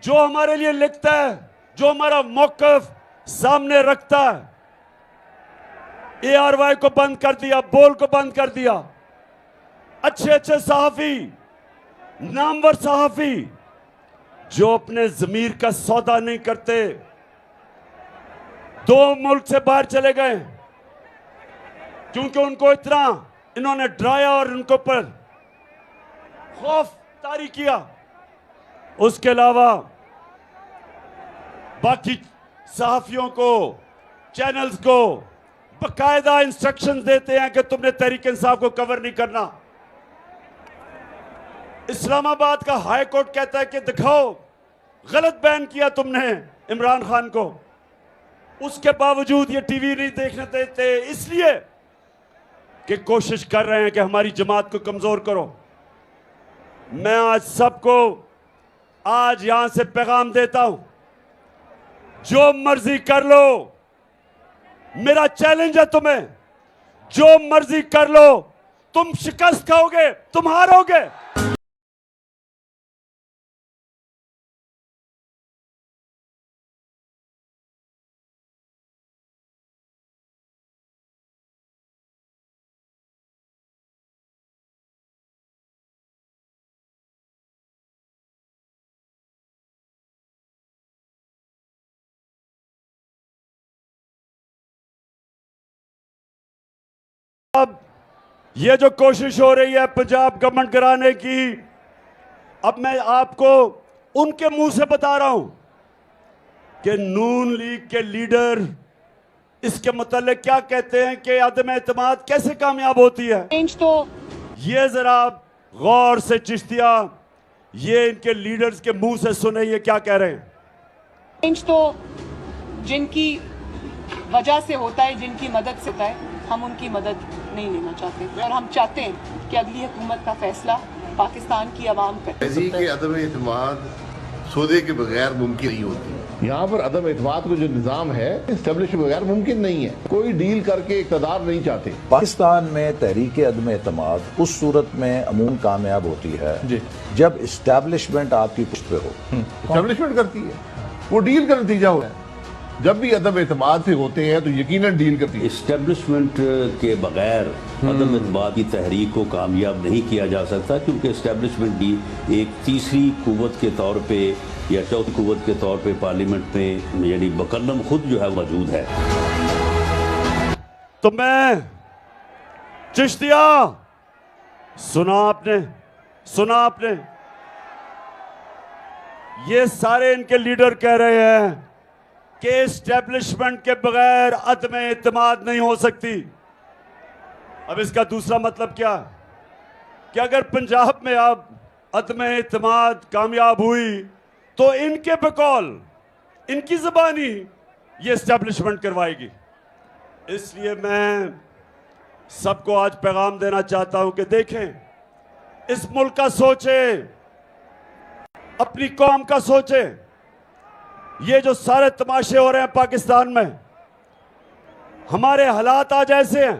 A: जो हमारे लिए लिखता है, जो हमारा मौकफ सामने रखता है, ARY को बंद कर दिया, बोल को बंद कर दिया। अच्छे अच्छे सहाफी, नामवर सहाफी जो अपने जमीर का सौदा नहीं करते, 2 मुल्क से बाहर चले गए क्योंकि उनको इतना इन्होंने डराया और उनके ऊपर खौफ तारी किया। उसके अलावा बाकी सहाफियों को, चैनल्स को बकायदा इंस्ट्रक्शंस देते हैं कि तुमने तहरीक इंसाफ को कवर नहीं करना। इस्लामाबाद का हाई कोर्ट कहता है कि दिखाओ गलत बैन किया तुमने इमरान खान को, उसके बावजूद ये टीवी नहीं देखने देते, इसलिए कि कोशिश कर रहे हैं कि हमारी जमात को कमजोर करो। मैं आज सबको आज यहां से पैगाम देता हूं, जो मर्जी कर लो, मेरा चैलेंज है तुम्हें, जो मर्जी कर लो, तुम शिकस्त खाओगे, तुम हारोगे। अब ये जो कोशिश हो रही है पंजाब गवर्नमेंट कराने की, अब मैं आपको उनके मुंह से बता रहा हूं कि नून लीग के लीडर इसके मुतालिक क्या कहते हैं कि अदम एतमाद कैसे कामयाब होती है।
I: तो
A: ये जरा गौर से चिश्तिया, ये इनके लीडर्स के मुंह से सुने ये क्या कह रहे हैं।
I: तो जिनकी वजह से होता है, जिनकी मदद से होता है, हम उनकी मदद नहीं लेना चाहते और हम चाहते हैं कि अगली हुकूमत का फैसला पाकिस्तान की आवाम करे।
J: तहरीक अदम एतमाद सौदे के बगैर मुमकिन नहीं होती। यहाँ पर अदम एतमाद को जो निज़ाम है इस्टेब्लिश के बगैर मुमकिन नहीं है। कोई डील करके इक़्तिदार नहीं चाहते।
K: पाकिस्तान में तहरीक अदम एतमाद उस सूरत में अमूमन कामयाब होती है
J: जी,
K: जब इस्टेब्लिशमेंट आपकी पुष्ट पे हो।
J: इस्टेब्लिशमेंट करती है, वो डील का नतीजा होता है। जब भी अदम एतमाद से होते हैं तो यकीनन डील करती है।
L: इस्टेब्लिशमेंट के बगैर अदम एतमाद की तहरीक को कामयाब नहीं किया जा सकता, क्योंकि इस्टेब्लिशमेंट भी एक तीसरी कुव्वत के तौर पे या चौथी कुव्वत के तौर पे पार्लियामेंट में यानी बकलम खुद जो है मौजूद है।
A: तो मैं चिश्तिया, सुना आपने, ये सारे इनके लीडर कह रहे हैं कि एस्टेब्लिशमेंट के बगैर अदम एतमाद नहीं हो सकती। अब इसका दूसरा मतलब क्या कि अगर पंजाब में अब अदम एतमाद कामयाब हुई तो इनके बकौल, इनकी ज़बानी ये एस्टेब्लिशमेंट करवाएगी। इसलिए मैं सबको आज पैगाम देना चाहता हूं कि देखें, इस मुल्क का सोचें, अपनी कौम का सोचें। ये जो सारे तमाशे हो रहे हैं पाकिस्तान में, हमारे हालात आज ऐसे हैं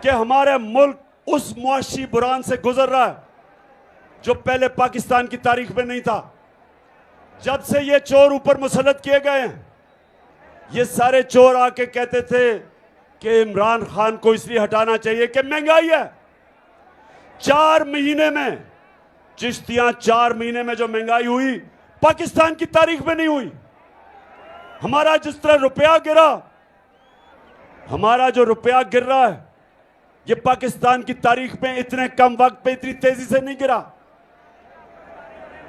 A: कि हमारे मुल्क उस मुआशी बुरान से गुजर रहा है जो पहले पाकिस्तान की तारीख में नहीं था। जब से ये चोर ऊपर मुसल्लत किए गए हैं, ये सारे चोर आके कहते थे कि इमरान खान को इसलिए हटाना चाहिए कि महंगाई है। 4 महीने में, चिश्तियां 4 महीने में जो महंगाई हुई पाकिस्तान की तारीख में नहीं हुई। हमारा जिस तरह रुपया गिरा, हमारा जो रुपया गिर रहा है, ये पाकिस्तान की तारीख में इतने कम वक्त पे इतनी तेजी से नहीं गिरा।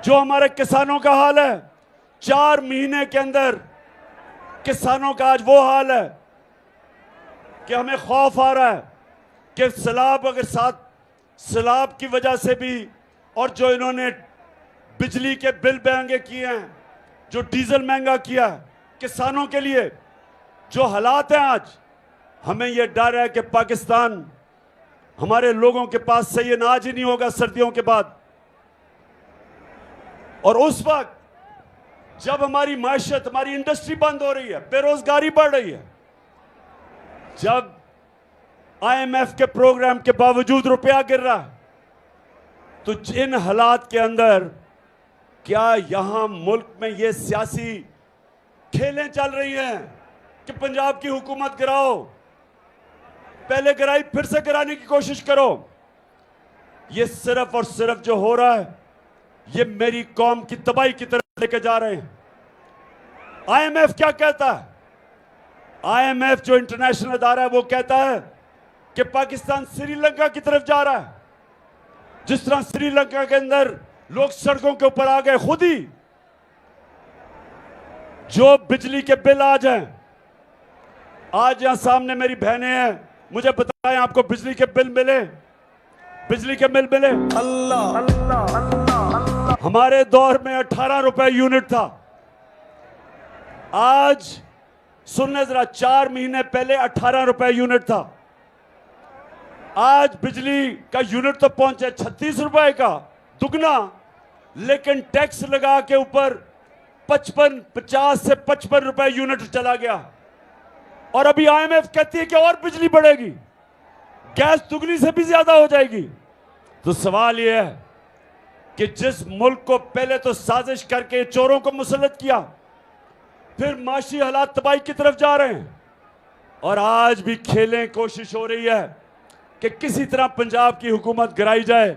A: जो हमारे किसानों का हाल है, 4 महीने के अंदर किसानों का आज वो हाल है कि हमें खौफ आ रहा है कि सैलाब, अगर साथ सैलाब की वजह से भी, और जो इन्होंने बिजली के बिल महंगे किए हैं, जो डीजल महंगा किया है किसानों के लिए, जो हालात हैं आज, हमें यह डर है कि पाकिस्तान, हमारे लोगों के पास सही अनाज ही नहीं होगा सर्दियों के बाद। और उस वक्त जब हमारी माशियत, हमारी इंडस्ट्री बंद हो रही है, बेरोजगारी बढ़ रही है, जब IMF के प्रोग्राम के बावजूद रुपया गिर रहा है, तो इन हालात के अंदर क्या यहां मुल्क में ये सियासी खेलें चल रही हैं कि पंजाब की हुकूमत गिराओ, पहले गिराई फिर से गिराने की कोशिश करो? ये सिर्फ और सिर्फ जो हो रहा है ये मेरी कौम की तबाही की तरफ लेके जा रहे हैं। आईएमएफ क्या कहता है? आईएमएफ जो इंटरनेशनल अदारा है वो कहता है कि पाकिस्तान श्रीलंका की तरफ जा रहा है। जिस तरह श्रीलंका के अंदर लोग सड़कों के ऊपर आ गए, खुद ही जो बिजली के बिल आ जाएं, आज यहां सामने मेरी बहनें हैं, मुझे बताएं आपको बिजली के बिल मिले? बिजली के बिल मिले? अल्लाह अल्लाह अल्लाह। हमारे दौर में 18 रुपए यूनिट था, आज सुनने जरा, 4 महीने पहले 18 रुपए यूनिट था, आज बिजली का यूनिट तो पहुंचे 36 रुपए का, दुगना, लेकिन टैक्स लगा के ऊपर 50 से 55 रुपए यूनिट चला गया। और अभी आईएमएफ कहती है कि और बिजली बढ़ेगी, गैस दुगनी से भी ज्यादा हो जाएगी। तो सवाल यह है कि जिस मुल्क को पहले तो साजिश करके चोरों को मुसल्लत किया, फिर माशी हालात तबाही की तरफ जा रहे हैं, और आज भी खेलें कोशिश हो रही है कि किसी तरह पंजाब की हुकूमत गिराई जाए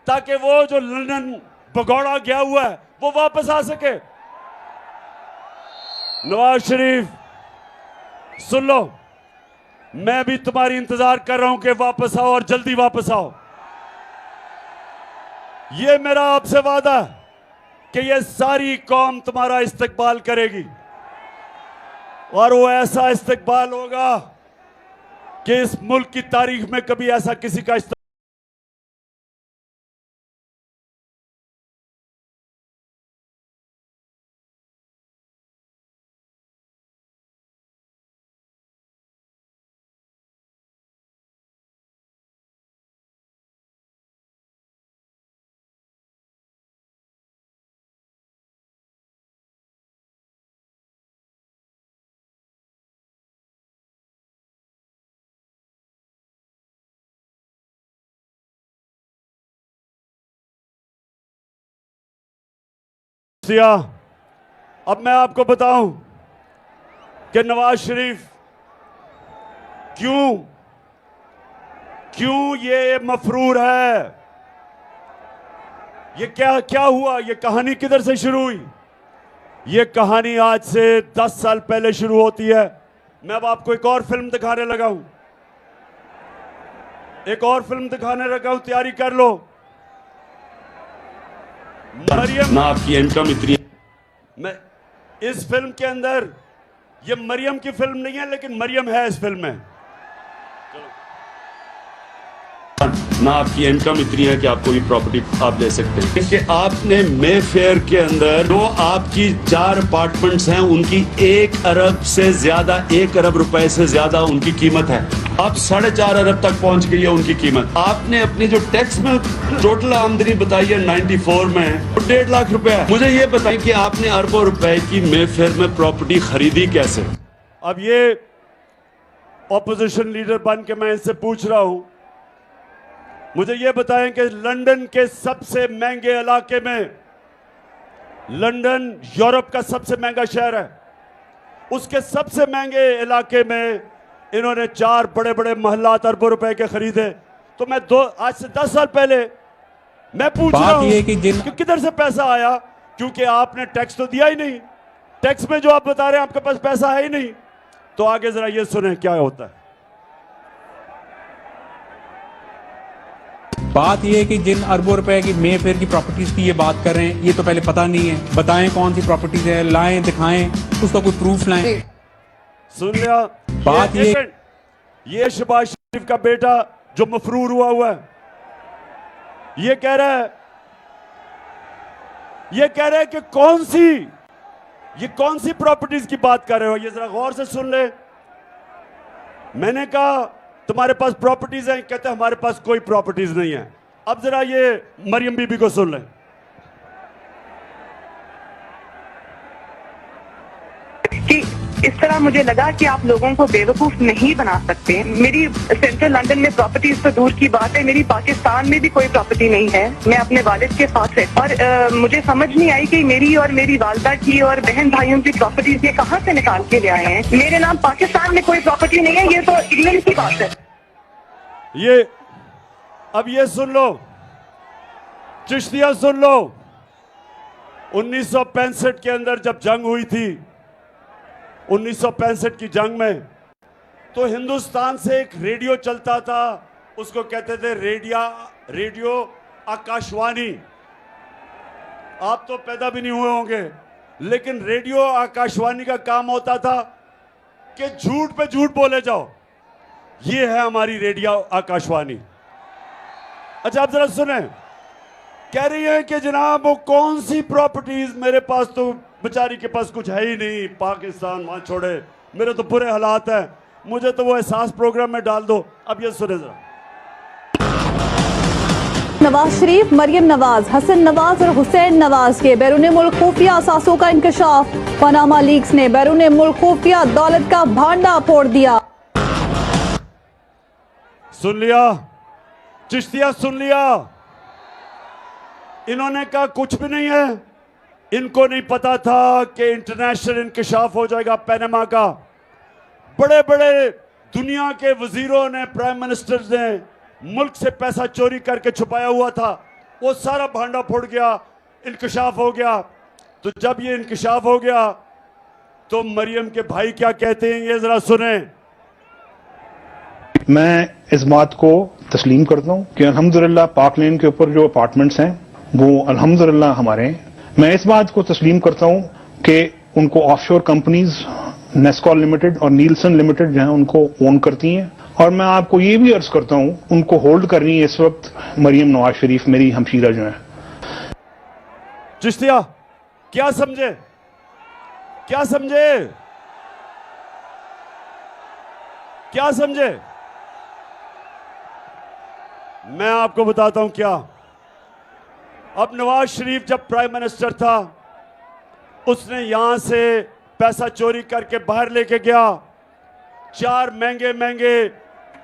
A: ताकि वो जो लंदन भगौड़ा गया हुआ है वो वापस आ सके। नवाज शरीफ, सुन लो, मैं भी तुम्हारी इंतजार कर रहा हूं कि वापस आओ और जल्दी वापस आओ। ये मेरा आपसे वादा है कि ये सारी कौम तुम्हारा इस्तकबाल करेगी, और वो ऐसा इस्तकबाल होगा कि इस मुल्क की तारीख में कभी ऐसा किसी का दिया। अब मैं आपको बताऊं कि नवाज शरीफ क्यों ये मफरूर है, ये क्या हुआ, ये कहानी किधर से शुरू हुई? ये कहानी आज से 10 साल पहले शुरू होती है। मैं अब आपको एक और फिल्म दिखाने लगा हूं, एक और फिल्म दिखाने लगा हूं, तैयारी कर लो। मरियम,
L: ना आपकी इनकम इतनी,
A: मैं इस फिल्म के अंदर, ये मरियम की फिल्म नहीं है लेकिन मरियम है इस फिल्म में।
L: ना आपकी इनकम इतनी है कि आप कोई प्रॉपर्टी आप ले सकते हैं, कि आपने मे फेयर के अंदर जो आपकी 4 अपार्टमेंट्स हैं उनकी 1 अरब से ज्यादा, 1 अरब रुपए से ज्यादा उनकी कीमत है। अब 4.5 अरब तक पहुंच गई है उनकी कीमत। आपने अपनी जो टैक्स में टोटल आमदनी बताई है 94 में, 1.5 लाख रुपए है। मुझे ये बताएं कि आपने अरबों रुपए की मे फेयर में प्रॉपर्टी खरीदी कैसे?
A: अब ये ऑपोजिशन लीडर बन के मैं इनसे पूछ रहा हूं, मुझे ये बताएं कि लंदन के सबसे महंगे इलाके में, लंदन यूरोप का सबसे महंगा शहर है, उसके सबसे महंगे इलाके में इन्होंने 4 बड़े बड़े महल्लात अरबों रुपए के खरीदे। तो मैं आज से 10 साल पहले मैं पूछ रहा हूं कि किधर से पैसा आया, क्योंकि आपने टैक्स तो दिया ही नहीं। टैक्स में जो आप बता रहे हैं आपके पास पैसा है ही नहीं। तो आगे जरा ये सुने क्या होता है।
M: बात यह है कि जिन अरबों रुपए की मे फेयर की प्रॉपर्टीज की ये बात कर रहे हैं, ये तो पहले पता नहीं है। बताएं कौन सी प्रॉपर्टीज है, लाएं, दिखाएं, उसका कोई प्रूफ लाएं।
A: सुन लिया
M: बात
A: ये शहबाज शरीफ का बेटा जो मफरूर हुआ है, ये कह रहा है कि कौन सी प्रॉपर्टीज की बात कर रहे हो, ये जरा गौर से सुन ले। मैंने कहा तुम्हारे पास प्रॉपर्टीज हैं, कहते हमारे पास कोई प्रॉपर्टीज नहीं है। अब जरा ये मरियम बीबी को सुन लें।
N: कि
I: इस तरह मुझे लगा कि आप लोगों को बेवकूफ नहीं बना सकते। मेरी सेंट्रल लंदन में प्रॉपर्टीज तो दूर की बात है, मेरी पाकिस्तान में भी कोई प्रॉपर्टी नहीं है। मैं अपने वालिद के साथ रहती और मुझे समझ नहीं आई कि मेरी और मेरी वालदा की और बहन भाइयों की प्रॉपर्टीज ये कहाँ से निकाल के ले आए हैं। मेरे नाम पाकिस्तान में कोई प्रॉपर्टी नहीं है, ये तो इंग्लैंड की बात है।
A: ये अब ये सुन लो चिश्तिया, सुन लो। 1965 के अंदर जब जंग हुई थी, 1965 की जंग में, तो हिंदुस्तान से एक रेडियो चलता था, उसको कहते थे रेडियो आकाशवाणी। आप तो पैदा भी नहीं हुए होंगे, लेकिन रेडियो आकाशवाणी का काम होता था कि झूठ पे झूठ बोले जाओ। ये है हमारी रेडियो आकाशवाणी। अच्छा आप जरा सुने, कह रही है कि जनाब वो कौन सी प्रॉपर्टीज, मेरे पास तो बेचारी के पास कुछ है ही नहीं, पाकिस्तान वहां छोड़े, मेरे तो बुरे हालात हैं, मुझे तो वो एहसास प्रोग्राम में डाल दो। अब ये सुने जरा।
N: नवाज शरीफ, मरियम नवाज, हसन नवाज और हुसैन नवाज के बैरून मुल्क खुफिया असासों का इंकशाफ। पनामा लीक्स ने बैरून मुल्क खुफिया दौलत का भांडा फोड़ दिया।
A: सुन लिया चिश्तिया, सुन लिया। इन्होंने कहा कुछ भी नहीं है। इनको नहीं पता था कि इंटरनेशनल इंकशाफ हो जाएगा पनामा का। बड़े बड़े दुनिया के वजीरों ने, प्राइम मिनिस्टर ने मुल्क से पैसा चोरी करके छुपाया हुआ था, वो सारा भांडा फूट गया, इंकशाफ हो गया। तो जब ये इंकशाफ हो गया तो मरियम के भाई क्या कहते हैं, ये जरा सुने।
G: मैं इस बात को तस्लीम करता हूँ कि अल्हम्दुलिल्लाह पाक लेन के ऊपर जो अपार्टमेंट्स हैं वो अल्हम्दुलिल्लाह हमारे हैं। मैं इस बात को तस्लीम करता हूँ कि उनको ऑफशोर कंपनीज नेस्कॉल लिमिटेड और नीलसन लिमिटेड जो है उनको ओन करती हैं। और मैं आपको ये भी अर्ज करता हूँ उनको होल्ड कर रही है इस वक्त मरियम नवाज शरीफ, मेरी हमशीरा जो है।
A: चिश्तिया क्या समझे, क्या समझे, क्या समझे? मैं आपको बताता हूं क्या। अब नवाज शरीफ जब प्राइम मिनिस्टर था, उसने यहां से पैसा चोरी करके बाहर लेके गया, 4 महंगे महंगे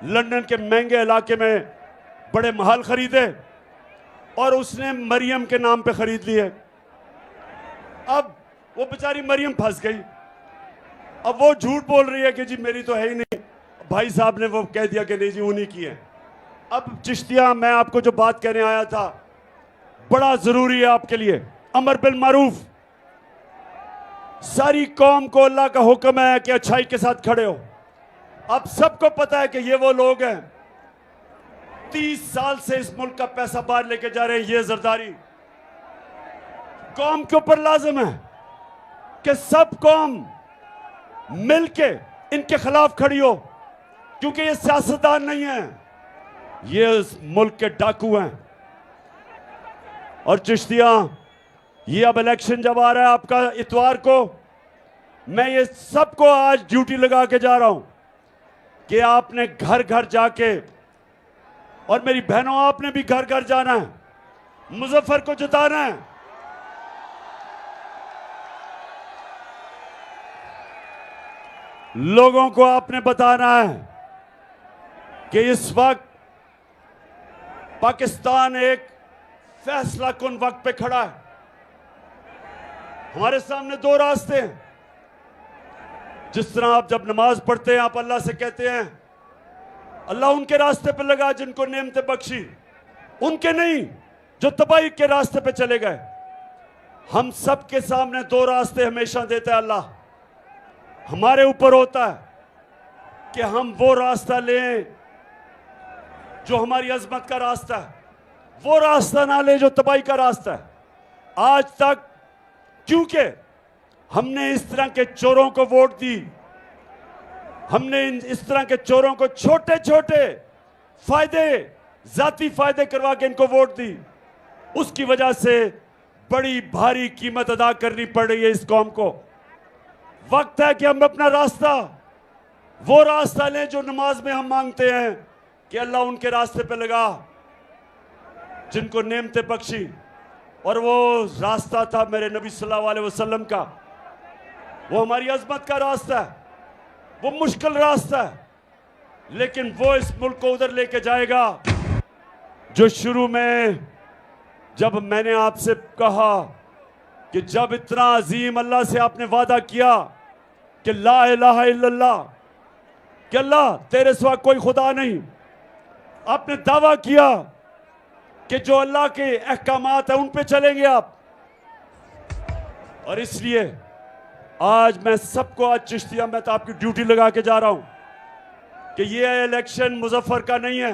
A: लंदन के महंगे इलाके में बड़े महल खरीदे और उसने मरियम के नाम पे खरीद लिए। अब वो बेचारी मरियम फंस गई। अब वो झूठ बोल रही है कि जी मेरी तो है ही नहीं, भाई साहब ने वो कह दिया कि नहीं जी उन्हीं की है। अब चिश्तिया, मैं आपको जो बात कहने आया था बड़ा जरूरी है आपके लिए। अमर बिल मारूफ, सारी कौम को अल्लाह का हुक्म है कि अच्छाई के साथ खड़े हो। अब सबको पता है कि ये वो लोग हैं 30 साल से इस मुल्क का पैसा बाहर लेके जा रहे हैं। ये जरदारी कौम के ऊपर लाजिम है कि सब कौम मिलके इनके खिलाफ खड़ी हो, क्योंकि ये सियासतदान नहीं है, ये इस मुल्क के डाकू हैं। और चिश्तिया, ये अब इलेक्शन जब आ रहा है आपका इतवार को, मैं ये सबको आज ड्यूटी लगा के जा रहा हूं कि आपने घर घर जाके, और मेरी बहनों आपने भी घर घर जाना है, मुजफ्फर को जिताना है। लोगों को आपने बताना है कि इस वक्त पाकिस्तान एक फैसला कुन वक्त पे खड़ा है। हमारे सामने 2 रास्ते हैं। जिस तरह आप जब नमाज पढ़ते हैं, आप अल्लाह से कहते हैं अल्लाह उनके रास्ते पे लगा जिनको नेमतें बख्शी, उनके नहीं जो तबाही के रास्ते पे चले गए। हम सब के सामने 2 रास्ते हमेशा देता है अल्लाह। हमारे ऊपर होता है कि हम वो रास्ता लें जो हमारी अजमत का रास्ता है, वो रास्ता ना ले जो तबाही का रास्ता है। आज तक क्योंकि हमने इस तरह के चोरों को वोट दी, हमने इस तरह के चोरों को छोटे छोटे फायदे, जाती फायदे करवा के इनको वोट दी, उसकी वजह से बड़ी भारी कीमत अदा करनी पड़ रही है इस कौम को। वक्त है कि हम अपना रास्ता, वो रास्ता लें जो नमाज में हम मांगते हैं कि अल्लाह उनके रास्ते पे लगा जिनको नेमतें बख्शी। और वो रास्ता था मेरे नबी सल्लल्लाहु अलैहि वसल्लम का। वो हमारी अजमत का रास्ता है, वो मुश्किल रास्ता है, लेकिन वो इस मुल्क को उधर लेके जाएगा जो शुरू में जब मैंने आपसे कहा कि जब इतना अजीम अल्लाह से आपने वादा किया कि ला इलाहा इल्लल्लाह, कि अल्लाह तेरे सिवा कोई खुदा नहीं, आपने दावा किया कि जो अल्लाह के अहकामात हैं उन पे चलेंगे आप। और इसलिए आज मैं सबको, आज चिश्तिया मैं तो आपकी ड्यूटी लगा के जा रहा हूं कि ये इलेक्शन मुजफ्फर का नहीं है,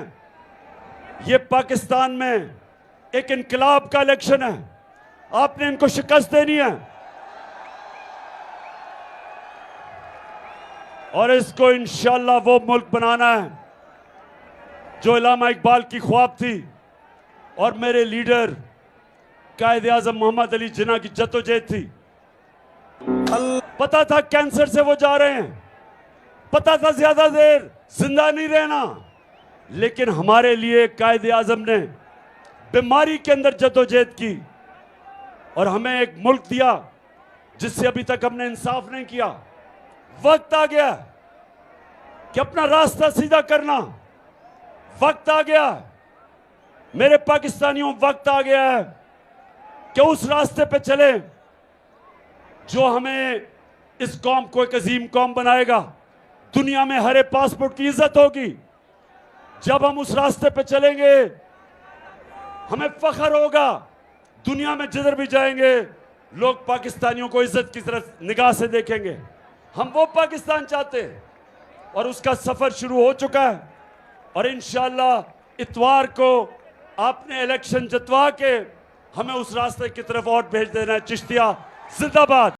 A: ये पाकिस्तान में एक इनकलाब का इलेक्शन है। आपने इनको शिकस्त देनी है और इसको इंशाअल्लाह वो मुल्क बनाना है जो इलामा इकबाल की ख्वाब थी और मेरे लीडर कायद आज़म मोहम्मद अली जिन्ना की जद्दोजहद थी। पता था कैंसर से वो जा रहे हैं, पता था ज्यादा देर जिंदा नहीं रहना, लेकिन हमारे लिए कायद आज़म ने बीमारी के अंदर जद्दोजहद की और हमें एक मुल्क दिया जिससे अभी तक हमने इंसाफ नहीं किया। वक्त आ गया कि अपना रास्ता सीधा करना, वक्त आ गया मेरे पाकिस्तानियों, वक्त आ गया है कि उस रास्ते पे चले जो हमें इस कौम को एक अजीम कौम बनाएगा। दुनिया में हरे पासपोर्ट की इज्जत होगी। जब हम उस रास्ते पे चलेंगे हमें फख्र होगा, दुनिया में जिधर भी जाएंगे लोग पाकिस्तानियों को इज्जत की तरफ निगाह से देखेंगे। हम वो पाकिस्तान चाहते हैं और उसका सफर शुरू हो चुका है और इंशाअल्लाह इतवार को आपने इलेक्शन जितवा के हमें उस रास्ते की तरफ वोट भेज देना है। चिश्तिया जिंदाबाद।